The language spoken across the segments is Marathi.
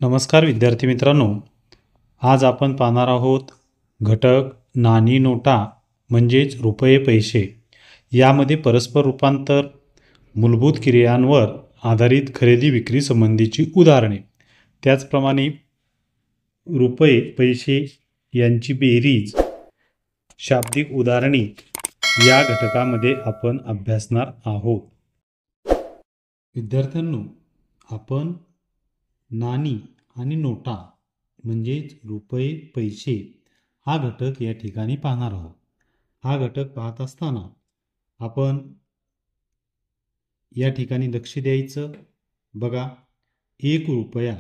नमस्कार विद्यार्थी मित्रांनो, आज आपण पाहणार आहोत घटक नाणी नोटा म्हणजेच रुपये पैसे यामध्ये परस्पर रूपांतर, मूलभूत क्रियांवर आधारित खरेदी विक्री संबंधीची उदाहरणे, त्याचप्रमाणे रुपये पैसे यांची बेरीज, शाब्दिक उदाहरणे या घटकामध्ये आपण अभ्यासणार आहोत. विद्यार्थ्यांनो, आपण नाणी आणि नोटा म्हणजेच रुपये पैसे हा घटक या ठिकाणी पाहणार आहोत. हा घटक पाहत असताना आपण या ठिकाणी लक्ष द्यायचं. बघा, 1 रुपया,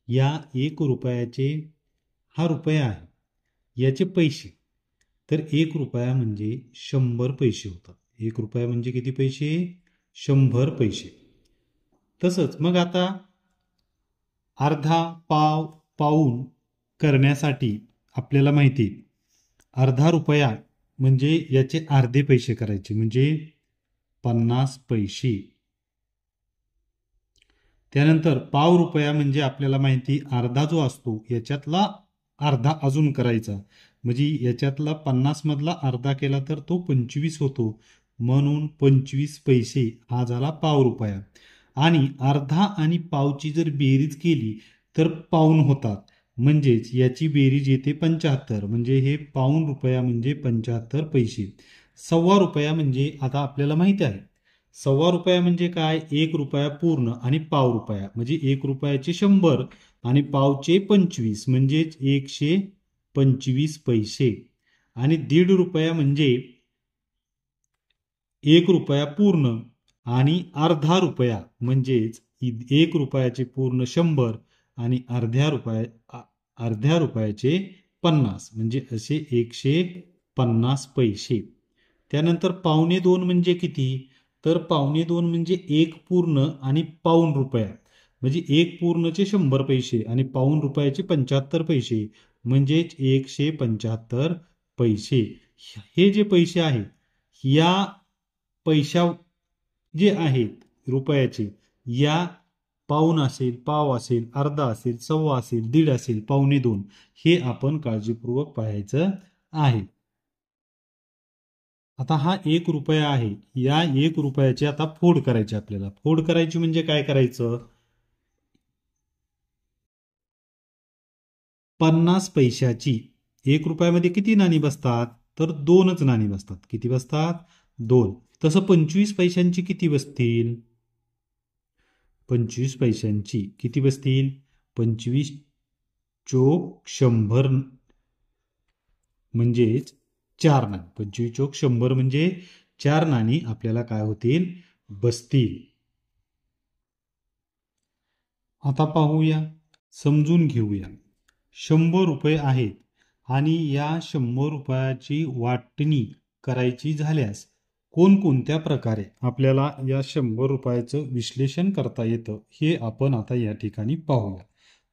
या 1 रुपयाचे, हा रुपया आहे, याचे पैसे, तर 1 रुपया म्हणजे 100 पैसे होतात. 1 रुपया म्हणजे किती पैसे? 100 पैसे. तसंच मग आता अर्धा, पाव, पाऊण करण्यासाठी आपल्याला माहिती, अर्धा रुपया म्हणजे याचे अर्धे पैसे करायचे म्हणजे 50 पैसे. त्यानंतर पाव रुपया म्हणजे आपल्याला माहिती, अर्धा जो असतो याच्यातला अर्धा अजून करायचा, म्हणजे याच्यातला 50 मधला अर्धा केला तर तो 25 होतो, म्हणून 25 पैसे हा झाला पाव रुपया. आणि अर्धा आणि पावची जर बेरीज केली तर पाऊण होतात, म्हणजेच याची बेरीज येते 75, म्हणजे हे पाऊण रुपया म्हणजे 75 पैसे. सव्वा रुपया म्हणजे आता आपल्याला माहिती आहे, सव्वा रुपया म्हणजे काय? 1 रुपया पूर्ण आणि पाव रुपया, म्हणजे 1 रुपयाचे 100 आणि पावचे 25 म्हणजेच 125 पैसे. आणि 1.5 रुपया म्हणजे 1 रुपया पूर्ण आणि अर्धा रुपया म्हणजेच 1 रुपयाचे पूर्ण 100 आणि अर्ध्या रुपयाचे 50, म्हणजे असे 150 पैसे. त्यानंतर पावणे 2 म्हणजे किती? तर पावणे 2 म्हणजे 1 पूर्ण आणि पाऊण रुपया, म्हणजे 1 पूर्णचे 100 पैसे आणि पाऊण रुपयाचे 75 पैसे, म्हणजेच 175 पैसे. हे जे पैसे आहेत, या पैशा जे आहेत रुपयाचे, या पाऊण असेल, पाव असेल, अर्धा असेल, सव्वा असेल, 1.5 असेल, पावणे 2, हे आपण काळजीपूर्वक पाहायचं आहे. आता हा 1 रुपया आहे, या 1 रुपयाची आता फोड करायची आपल्याला. फोड करायची म्हणजे काय करायचं? 50 पैशाची, 1 रुपयामध्ये किती नाणी बसतात? तर 2च नाणी बसतात. किती बसतात? 2. तसं 25 पैशांची किती बसतील? 25 पैशांची किती बसतील? 25 चोक 100 म्हणजेच 4 नाणी. 25 चोक 100 म्हणजे 4 नाणी आपल्याला काय होतील? बसतील. आता पाहूया, समजून घेऊया. 100 रुपये आहेत आणि या 100 रुपयाची वाटणी करायची झाल्यास कोणकोणत्या प्रकारे आपल्याला या 100 रुपयाचं विश्लेषण करता येतं, हे आपण आता या ठिकाणी पाहूया.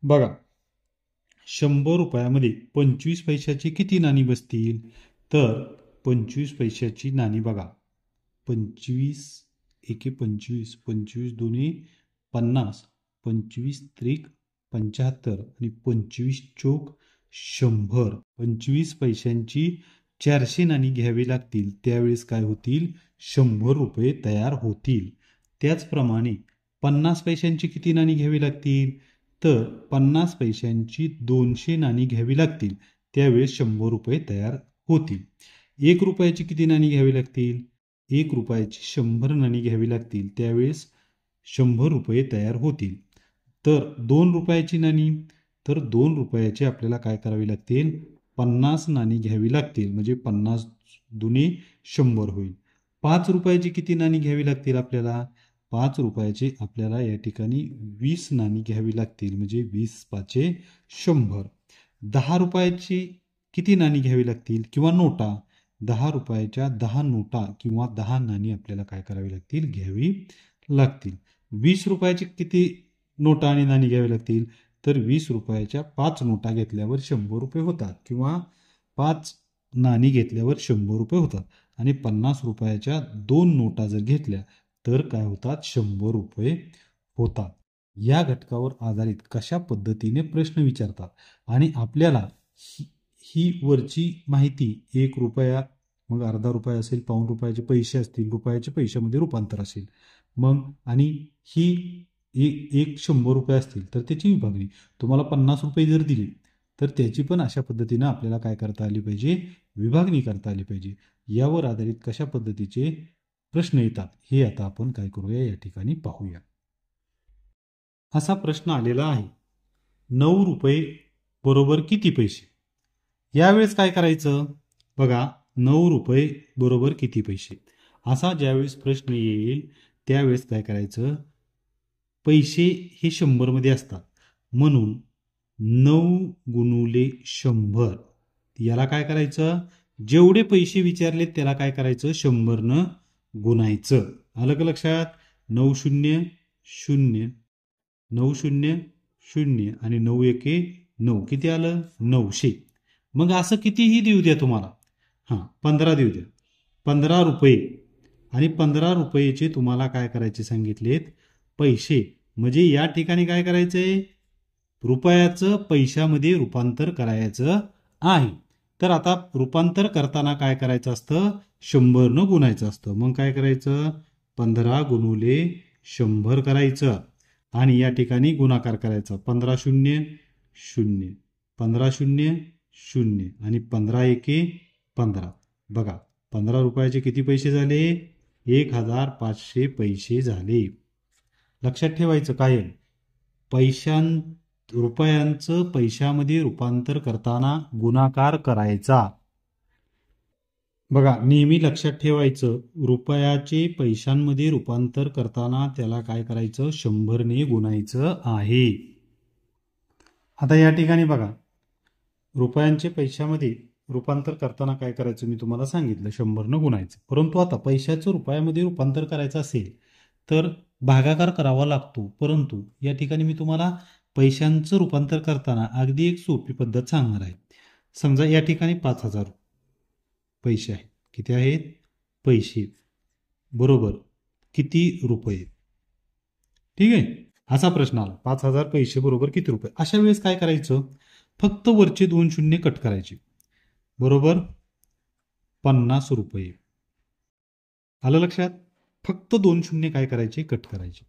बघा, 100 रुपयामध्ये 25 पैशाची किती नाणी बसतील? तर 25 पैशाची नाणी बघा, 25 एके 25, 25 दोन्ही 50, 25 त्रिक 75 आणि 25 चोक 100. 25 पैशांची 400 नाणी घ्यावी लागतील, त्यावेळेस काय होतील? 100 रुपये तयार होतील. त्याचप्रमाणे 50 पैशांची किती नाणी घ्यावी लागतील? तर 50 पैशांची 200 नाणी घ्यावी लागतील, त्यावेळेस 100 रुपये तयार होतील. 1 रुपयाची किती नाणी घ्यावी लागतील? 1 रुपयाची 100 नाणी घ्यावी लागतील, त्यावेळेस 100 रुपये तयार होतील. तर 2 रुपयाची नाणी, तर 2 रुपयाची आपल्याला काय करावी लागतील? 50 नाणी घ्यावी लागतील, म्हणजे 50 दुने 100 होईल. 5 रुपयाची किती नाणी घ्यावी लागतील आपल्याला? 5 रुपयाची आपल्याला या ठिकाणी 20 नाणी घ्यावी लागतील, म्हणजे 20 पाचे 100. 10 रुपयाची किती नाणी घ्यावी लागतील किंवा नोटा? 10 रुपयाच्या 10 नोटा किंवा 10 नाणी आपल्याला काय करावी लागतील? घ्यावी लागतील. 20 रुपयाची किती नोटा आणि नाणी घ्यावी लागतील? तर 20 रुपयाच्या 5 नोटा घेतल्यावर 100 रुपये होतात, किंवा 5 नाणी घेतल्यावर 100 रुपये होतात. आणि 50 रुपयाच्या 2 नोटा जर घेतल्या तर काय होतात? 100 रुपये होतात. या घटकावर आधारित कशा पद्धतीने प्रश्न विचारतात आणि आपल्याला ही वरची माहिती 1 रुपया, मग अर्धा रुपया असेल, पाऊण रुपयाचे पैसे असतील, रुपयाच्या पैशामध्ये रूपांतर असेल, मग आणि ही एक 100 रुपये असतील तर त्याची विभागणी. तुम्हाला 50 रुपये जर दिली तर त्याची पण अशा पद्धतीनं आपल्याला काय करता आली पाहिजे, विभागणी करता आली पाहिजे. यावर आधारित कशा पद्धतीचे प्रश्न येतात हे आता आपण काय करूया या ठिकाणी पाहूया. असा प्रश्न आलेला आहे, 9 रुपये बरोबर किती पैसे. यावेळेस काय करायचं बघा, 9 रुपये बरोबर किती पैसे असा ज्यावेळेस प्रश्न येईल त्यावेळेस काय करायचं, पैसे हे 100 मध्ये असतात म्हणून 9 गुणुले 100 याला काय करायचं, जेवढे पैसे विचारले त्याला काय करायचं, 100 न गुणायचं. आलं का लक्षात. 9 शून्य 0, 9 शून्य 0 आणि 9 एके 9 किती आलं, 900. मग असं कितीही देऊ द्या तुम्हाला, 15 देऊ द्या, 15 रुपये आणि 15 रुपयेचे तुम्हाला काय करायचे सांगितलेत, पैसे. म्हणजे या ठिकाणी काय करायचंय, रुपयाचं पैशामध्ये रूपांतर करायचं आहे. तर आता रूपांतर करताना काय करायचं असतं, 100 न गुणायचं असतं. मग काय करायचं, 15 गुणुले 100 करायचं आणि या ठिकाणी गुणाकार करायचा. 15 शून्य 0, 15 शून्य 0 आणि 15 एके 15. बघा 15 रुपयाचे किती पैसे झाले, 1500 पैसे झाले. लक्षात ठेवायचं काय, रुपयांचं पैशामध्ये रूपांतर करताना गुणाकार करायचा. बघा नेहमी लक्षात ठेवायचं, रुपयाचे पैशांमध्ये रूपांतर करताना त्याला काय करायचं, 100 ने गुणायचं आहे. आता या ठिकाणी बघा, रुपयांचे पैशामध्ये रूपांतर करताना काय करायचं मी तुम्हाला सांगितलं, 100 न गुणायचं. परंतु आता पैशाचं रुपयामध्ये रूपांतर करायचं असेल तर भागाकार करावा लागतो. परंतु या ठिकाणी मी तुम्हाला पैशांचं रूपांतर करताना अगदी एक सोपी पद्धत सांगणार आहे. समजा या ठिकाणी 5000 पैसे आहेत. किती आहेत, पैसे बरोबर किती रुपये. ठीक आहे, असा प्रश्न आला, 5000 पैसे बरोबर किती रुपये. अशा वेळेस काय करायचं, फक्त वरचे 2 शून्य कट करायचे. बरोबर 50 रुपये. आलं लक्षात. फक्त 2 शून्य काय करायचे, कट करायचे.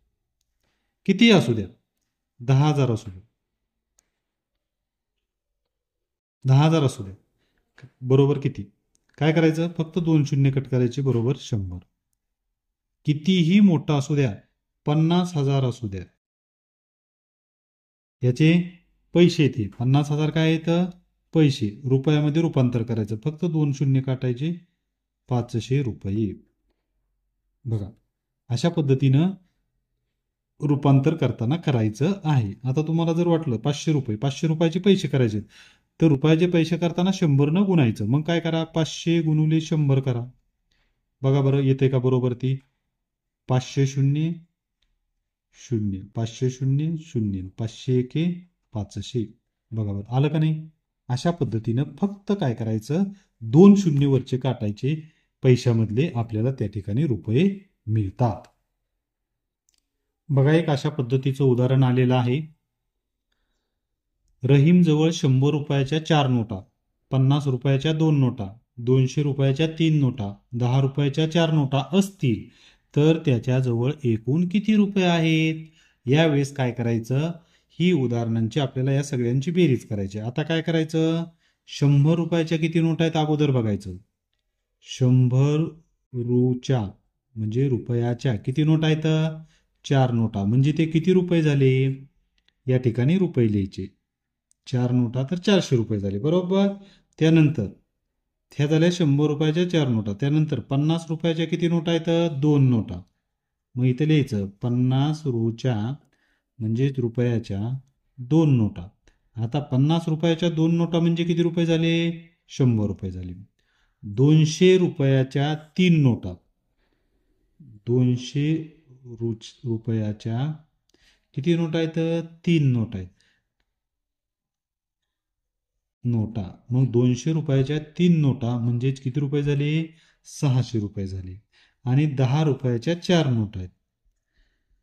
किती असू द्या, 10,000 असू द्या, 10,000 असू द्या, बरोबर किती काय करायचं, फक्त 2 शून्य कट करायचे. बरोबर 100. कितीही मोठा असू द्या, 50,000 असू द्या, याचे पैसे येते 50,000 काय येतं, पैसे. रुपयामध्ये रूपांतर करायचं, फक्त 2 शून्य काटायचे, 500 रुपये. बघा अशा पद्धतीनं रूपांतर करताना करायचं आहे. आता तुम्हाला जर वाटलं 500 रुपये, 500 रुपयाचे पैसे करायचे तर रुपयाचे पैसे करताना 100 न गुणायचं. मग काय करा, 500 गुणुले 100 करा. बघा बरं येते का बरोबर ती, 500 शून्य 0, 500 शून्य 0, 500 एके 500. बघा बरं आलं का नाही. अशा पद्धतीनं फक्त काय करायचं, 2 शून्य वरचे काटायचे, पैशामधले आपल्याला त्या ठिकाणी रुपये मिळतात. बघा एक अशा पद्धतीचं उदाहरण आलेलं आहे. रहीम जवळ 100 रुपयाच्या 4 नोटा, 50 रुपयाच्या 2 नोटा, 200 रुपयाच्या 3 नोटा, 10 रुपयाच्या 4 नोटा असतील तर त्याच्याजवळ एकूण किती रुपये आहेत. यावेळेस काय करायचं, ही उदाहरणांची आपल्याला या सगळ्यांची बेरीज करायची. आता काय करायचं, 100 रुपयाच्या किती नोटा आहेत अगोदर बघायचं. 100 रुच्या म्हणजे रुपयाच्या किती नोटा आहेत, 4 नोटा. म्हणजे ते किती रुपये झाले, या ठिकाणी रुपये लिहायचे. 4 नोटा तर 400 रुपये झाले. बरोबर. त्यानंतर ह्या झाल्या 100 रुपयाच्या 4 नोटा. त्यानंतर 50 रुपयाच्या किती नोटा आहेत, 2 नोटा. मग इथं लिहायचं 50 रुच्या म्हणजेच रुपयाच्या 2 नोटा. आता 50 रुपयाच्या 2 नोटा म्हणजे किती रुपये झाले, 100 रुपये झाले. 200 रुपयाच्या 3 नोटा, 200 रुपयाच्या किती नोटा आहेत, 3 नोटा आहेत नोटा. मग 200 रुपयाच्या 3 नोटा म्हणजेच किती रुपये झाले, 600 रुपये झाले. आणि 10 रुपयाच्या 4 नोटा आहेत,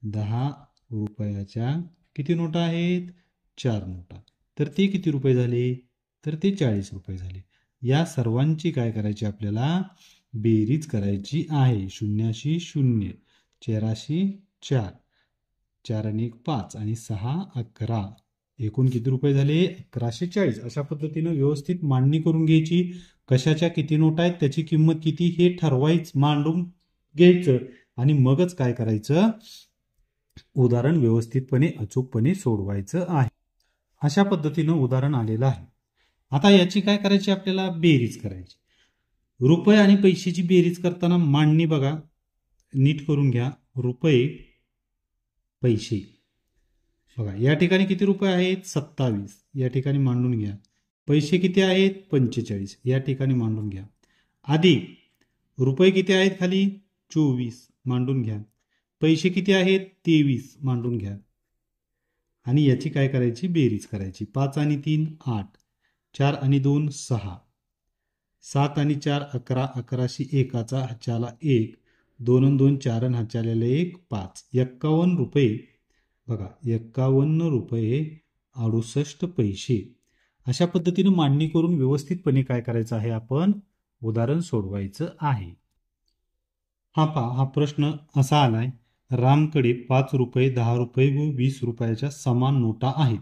10 रुपयाच्या किती नोटा आहेत? 4 नोटा. तर ते किती रुपये झाले? तर ते 40 रुपये झाले. या सर्वांची काय करायची आपल्याला? बेरीज करायची आहे. 0शी 0, 4शी 4, 4 आणि 1 5 आणि 6 11. एकूण किती रुपये झाले? 1140. अशा पद्धतीनं व्यवस्थित मांडणी करून घ्यायची. कशाच्या किती नोटा आहेत, त्याची किंमत किती हे ठरवायचं, मांडून घ्यायचं आणि मगच काय करायचं? उदाहरण व्यवस्थितपणे अचूकपणे सोडवायचं आहे. अशा पद्धतीनं उदाहरण आलेलं आहे. आता याची काय करायची? आपल्याला बेरीज करायची. रुपये आणि पैशाची बेरीज करताना मांडणी बघा, नीट करून घ्या. रुपये, पैसे बघा, या ठिकाणी किती रुपये आहेत? 27. या ठिकाणी मांडून घ्या. पैसे किती आहेत? 45. या ठिकाणी मांडून घ्या. अधिक रुपये किती आहेत? खाली 24 मांडून घ्या. पैसे किती आहेत? 23 मांडून घ्या. आणि याची काय करायची? बेरीज करायची. 5 आणि 3 8, 4 आणि 2 6, 7 आणि 4 11, 11शी 1 हाच्याला 1, 2 आणि 2 4 आणि हाच्याला 1 5. 51 रुपये बघा, 51 रुपये 68 पैसे. अशा पद्धतीने मांडणी करून व्यवस्थितपणे काय करायचं आहे? आपण उदाहरण सोडवायचं आहे. हा प्रश्न असा आलाय. रामकडे 5 रुपये, 10 रुपये व 20 रुपयाच्या समान नोटा आहेत.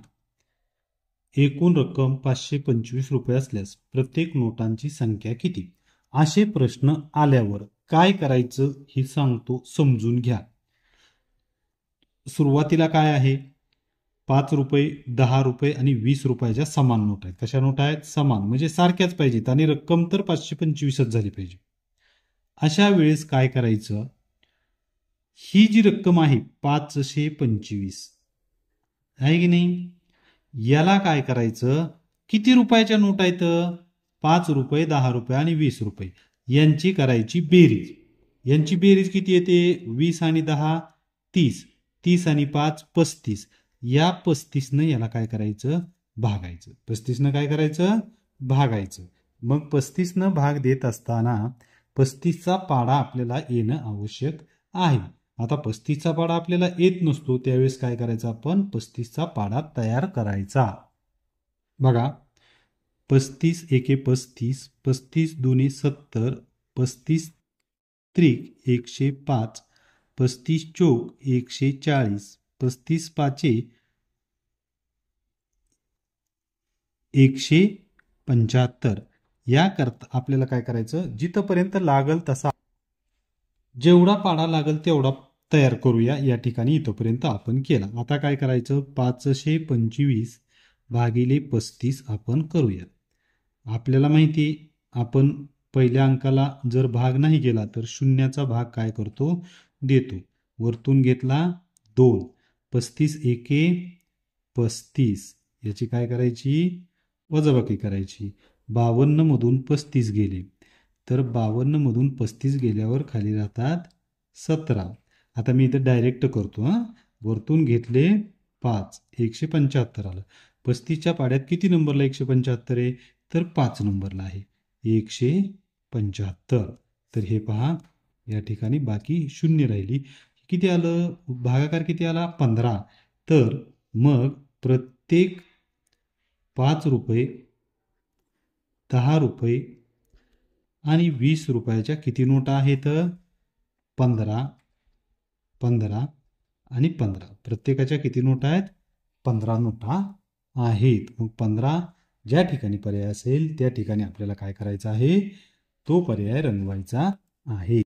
एकूण रक्कम 525 रुपये असल्यास प्रत्येक नोटांची संख्या किती? असे प्रश्न आल्यावर काय करायचं हे सांगतो, समजून घ्या. सुरुवातीला काय आहे? 5 रुपये, 10 रुपये आणि 20 रुपयाच्या समान नोट आहेत. कशा नोट आहेत? समान, म्हणजे सारख्याच पाहिजेत आणि रक्कम तर 525च झाली पाहिजे. अशा वेळेस काय करायचं? ही जी रक्कम आहे 525 आहे की नाही, याला काय करायचं? किती रुपयाच्या नोट आहेत? 5 रुपये, 10 रुपये आणि 20 रुपये. यांची करायची बेरीज. यांची बेरीज किती येते? 20 आणि 10 30, 30 आणि 5 35. या 35 याला काय करायचं? भागायचं. 35 काय करायचं? भागायचं. मग 35 भाग देत असताना 35चा पाडा आपल्याला येणं आवश्यक आहे. आता 35चा पाडा आपल्याला येत नसतो, त्यावेळेस काय करायचं? आपण 35चा पाडा तयार करायचा. बघा, 35 एके 35, 35 दुने 70, 35 त्रिक 105, 35 चौक 140, 35 पाचे 175. या करता आपल्याला काय करायचं? जिथपर्यंत लागल तसा, जेवढा पाडा लागल तेवढा तयार करूया. या ठिकाणी इथपर्यंत आपण केला. आता काय करायचं? 525 भागिले 35 आपण करूया. आपल्याला माहिती, आपण पहिल्या अंकाला जर भाग नाही केला तर शून्याचा भाग काय करतो? देतो. वरतून घेतला 2, 35 एके 35. याची काय करायची? वजाबाकी करायची. 52 मधून 35 गेले तर 52 मधून 35 गेल्यावर खाली राहतात 17. आता मी इथं डायरेक्ट करतो. वरतून घेतले 5, 175 आलं. 35च्या पाड्यात किती नंबरला 175 आहे? तर 5 नंबरला आहे 175. तर हे पहा, या ठिकाणी बाकी शून्य राहिली. किती आलं? भागाकार किती आला? 15. तर मग प्रत्येक 5 रुपये, 10 रुपये आणि 20 रुपयाच्या किती नोटा आहेत? 15, 15 आणि 15. प्रत्येकाच्या किती नोटा आहेत? 15 नोटा आहेत. मग 15 ज्या ठिकाणी पर्याय असेल त्या ठिकाणी आपल्याला काय करायचं आहे? तो पर्याय रंगवायचा आहे.